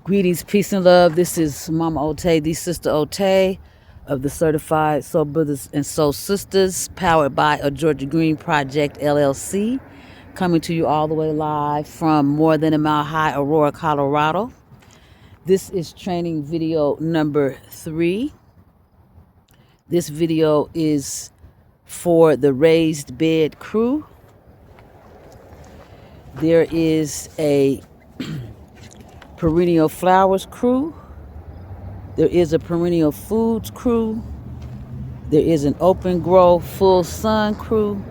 Greetings, peace, and love. This is Mama Otay, the Sister Otay of the Certified Soul Brothers and Soul Sisters, powered by a Georgia Green Project LLC, coming to you all the way live from More Than a Mile High, Aurora, Colorado. This is training video number 3. This video is for the raised bed crew. There is a perennial flowers crew. There is a perennial foods crew. There is an open grow full sun crew.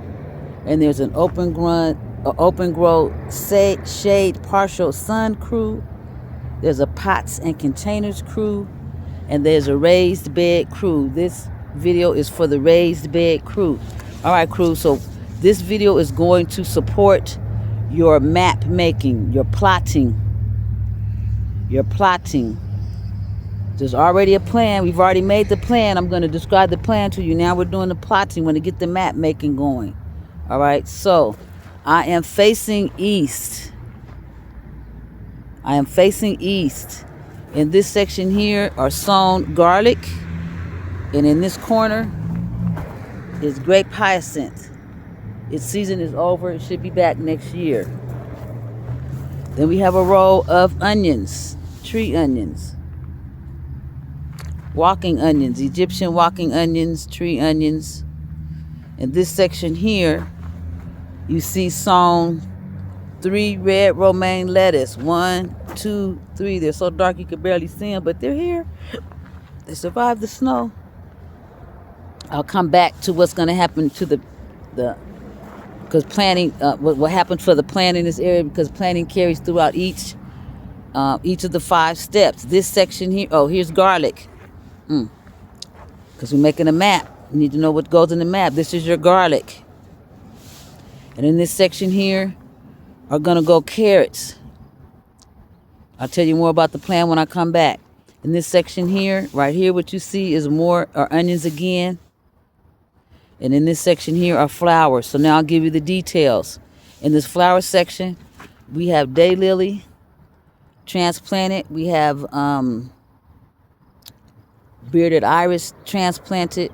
And there's an open grow shade partial sun crew. There's a pots and containers crew. And there's a raised bed crew. This video is for the raised bed crew. All right, crew. So this video is going to support your map making, your plotting. There's already a plan. We've already made the plan. I'm going to describe the plan to you. Now we're doing the plotting. We're going to get the map making going. All right. So I am facing east. In this section here are sown garlic. And in this corner is grape hyacinth. Its season is over. It should be back next year. Then we have a row of onions, tree onions, walking onions, Egyptian walking onions, tree onions. In this section here, you see sown 3 red romaine lettuce. 1, 2, 3. They're so dark you can barely see them, but they're here. They survived the snow. I'll come back to what's going to happen to the because planting, what happened for the plant in this area, because planting carries throughout each of the 5 steps. This section here, here's garlic. Because we're making a map. You need to know what goes in the map. This is your garlic. And in this section here are going to go carrots. I'll tell you more about the plan when I come back. In this section here, right here, what you see is more are onions again. And in this section here are flowers. So now I'll give you the details. In this flower section, we have daylily transplanted. We have bearded iris transplanted.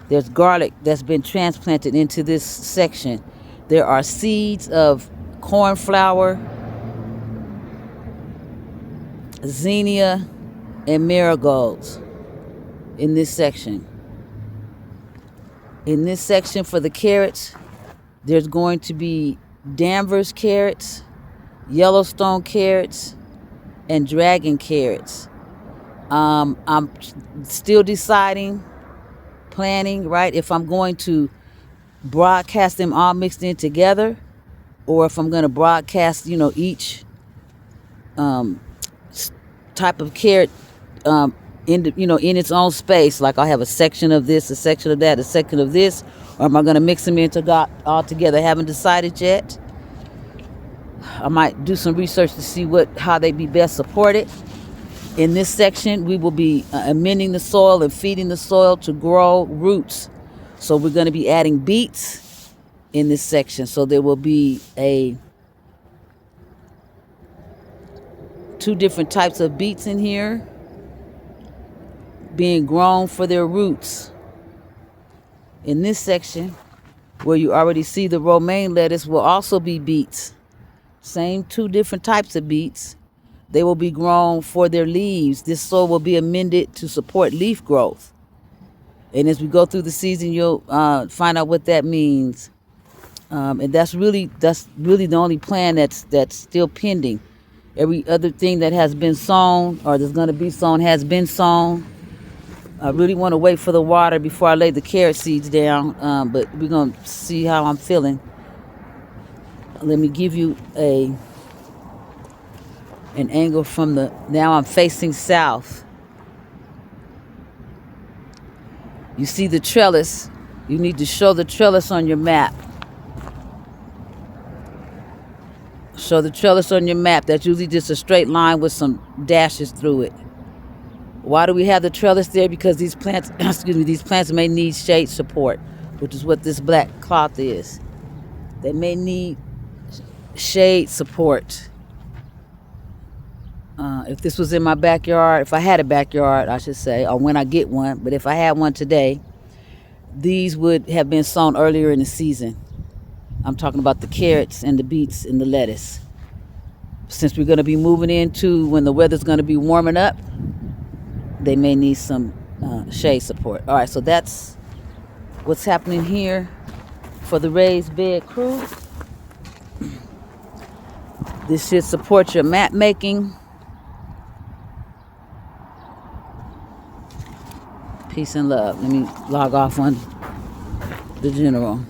There's garlic that's been transplanted into this section. There are seeds of cornflower, zinnia, and marigolds in this section. In this section for the carrots, there's going to be Danvers carrots, Yellowstone carrots, and dragon carrots. I'm still deciding, planning, right, if I'm going to broadcast them all mixed in together, or if I'm going to broadcast, each type of carrot in its own space. Like I'll have a section of this, a section of that, a section of this, or am I going to mix them all together? I haven't decided yet. I might do some research to see how they be best supported. In this section, we will be amending the soil and feeding the soil to grow roots. So we're going to be adding beets in this section. So there will be 2 different types of beets in here being grown for their roots. In this section, where you already see the romaine lettuce, will also be beets. Same 2 different types of beets. They will be grown for their leaves. This soil will be amended to support leaf growth. And as we go through the season, you'll find out what that means. And that's really the only plan that's still pending. Every other thing that has been sown or that's going to be sown has been sown. I really want to wait for the water before I lay the carrot seeds down, but we're going to see how I'm feeling. Let me give you an angle from now I'm facing south. You see the trellis. You need to show the trellis on your map. Show the trellis on your map. That's usually just a straight line with some dashes through it. Why do we have the trellis there? Because these plants, these plants may need shade support, which is what this black cloth is. They may need shade support. If this was in my backyard, if I had a backyard, I should say, or when I get one, but if I had one today, these would have been sown earlier in the season. I'm talking about the carrots and the beets and the lettuce. Since we're going to be moving into when the weather's going to be warming up, they may need some shade support. All right, so that's what's happening here for the raised bed crew. This should support your map making. Peace and love. Let me log off on the general.